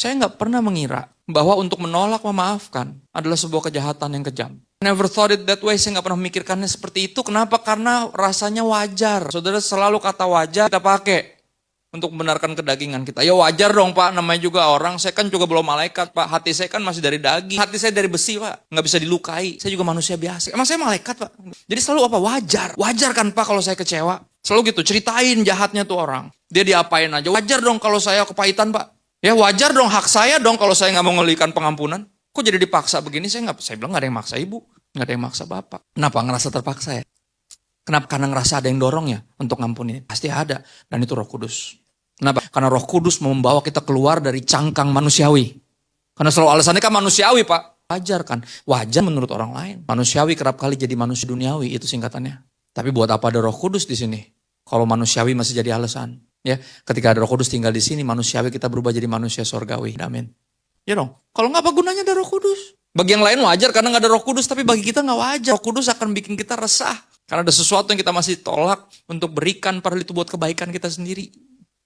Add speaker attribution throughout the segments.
Speaker 1: Saya nggak pernah mengira bahwa untuk menolak memaafkan adalah sebuah kejahatan yang kejam. Never thought it that way. Saya nggak pernah memikirkannya seperti itu. Kenapa? Karena rasanya wajar. Saudara, selalu kata wajar kita pakai untuk membenarkan kedagingan kita. Ya wajar dong Pak, namanya juga orang. Saya kan juga belum malaikat Pak. Hati saya kan masih dari daging. Hati saya dari besi Pak. Nggak bisa dilukai. Saya juga manusia biasa. Emang saya malaikat Pak? Jadi selalu apa? Wajar. Wajar kan Pak kalau saya kecewa? Selalu gitu, ceritain jahatnya tuh orang. Dia diapain aja. Wajar dong kalau saya kepahitan Pak. Ya wajar dong, hak saya dong kalau saya nggak mau ngelihkan pengampunan. Kok jadi dipaksa begini? Saya bilang nggak ada yang maksa ibu. Nggak ada yang maksa bapak. Kenapa ngerasa terpaksa ya? Kenapa? Karena ngerasa ada yang dorong ya untuk ngampuni. Pasti ada. Dan itu Roh Kudus. Kenapa? Karena Roh Kudus membawa kita keluar dari cangkang manusiawi. Karena selalu alasannya kan manusiawi Pak. Wajar kan? Wajar menurut orang lain. Manusiawi kerap kali jadi manusia duniawi, itu singkatannya. Tapi buat apa ada Roh Kudus di sini? Kalau manusiawi masih jadi alasan. Ya, ketika ada Roh Kudus tinggal di sini, manusiawi kita berubah jadi manusia surgawi. Amin. Ya dong. Kalau nggak apa gunanya ada Roh Kudus? Bagi yang lain wajar karena nggak ada Roh Kudus, tapi bagi kita nggak wajar. Roh Kudus akan bikin kita resah karena ada sesuatu yang kita masih tolak untuk berikan, padahal itu buat kebaikan kita sendiri.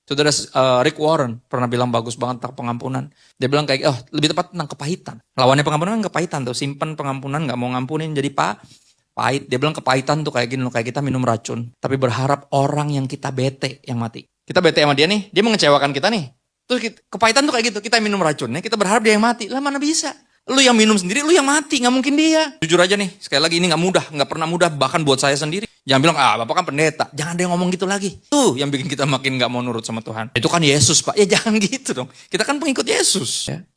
Speaker 1: Saudara Rick Warren pernah bilang bagus banget tentang pengampunan. Dia bilang kayak, lebih tepat tentang kepahitan. Lawannya pengampunan kan kepahitan tuh, simpan pengampunan, nggak mau ngampunin jadi pahit. Dia bilang kepahitan tuh kayak gini loh, kayak kita minum racun, tapi berharap orang yang kita bete yang mati. Kita bete sama dia nih, dia mengecewakan kita nih. Terus kepahitan tuh kayak gitu, kita minum racunnya, kita berharap dia yang mati. Lah mana bisa? Lu yang minum sendiri, lu yang mati, nggak mungkin dia. Jujur aja nih, sekali lagi ini nggak pernah mudah, bahkan buat saya sendiri. Jangan bilang, Bapak kan pendeta. Jangan ada yang ngomong gitu lagi. Tuh yang bikin kita makin nggak mau nurut sama Tuhan. Itu kan Yesus Pak, ya jangan gitu dong. Kita kan pengikut Yesus. Ya.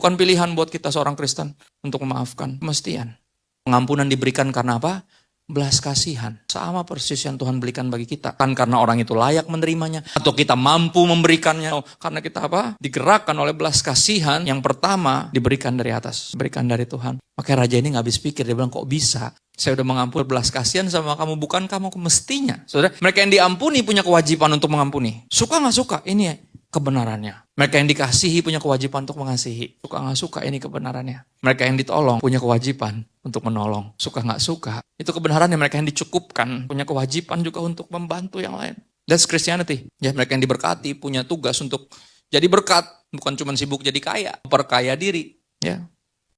Speaker 1: Bukan pilihan buat kita seorang Kristen untuk memaafkan, kemestian. Pengampunan diberikan karena apa? Belas kasihan. Sama persis yang Tuhan berikan bagi kita. Kan karena orang itu layak menerimanya. Atau kita mampu memberikannya. Karena kita apa? Digerakkan oleh belas kasihan. Yang pertama diberikan dari atas. Diberikan dari Tuhan. Makanya raja ini gak habis pikir. Dia bilang kok bisa? Saya udah mengampuni belas kasihan sama kamu. Bukan kamu mestinya. Saudara, mereka yang diampuni punya kewajiban untuk mengampuni. Suka gak suka? Ini ya kebenarannya. Mereka yang dikasihi punya kewajiban untuk mengasihi. Suka gak suka? Ini kebenarannya. Mereka yang ditolong punya kewajiban untuk menolong. Suka gak suka? Itu kebenarannya. Mereka yang dicukupkan punya kewajiban juga untuk membantu yang lain. That's Christianity. Ya, mereka yang diberkati punya tugas untuk jadi berkat. Bukan cuma sibuk jadi kaya. Perkaya diri. Ya.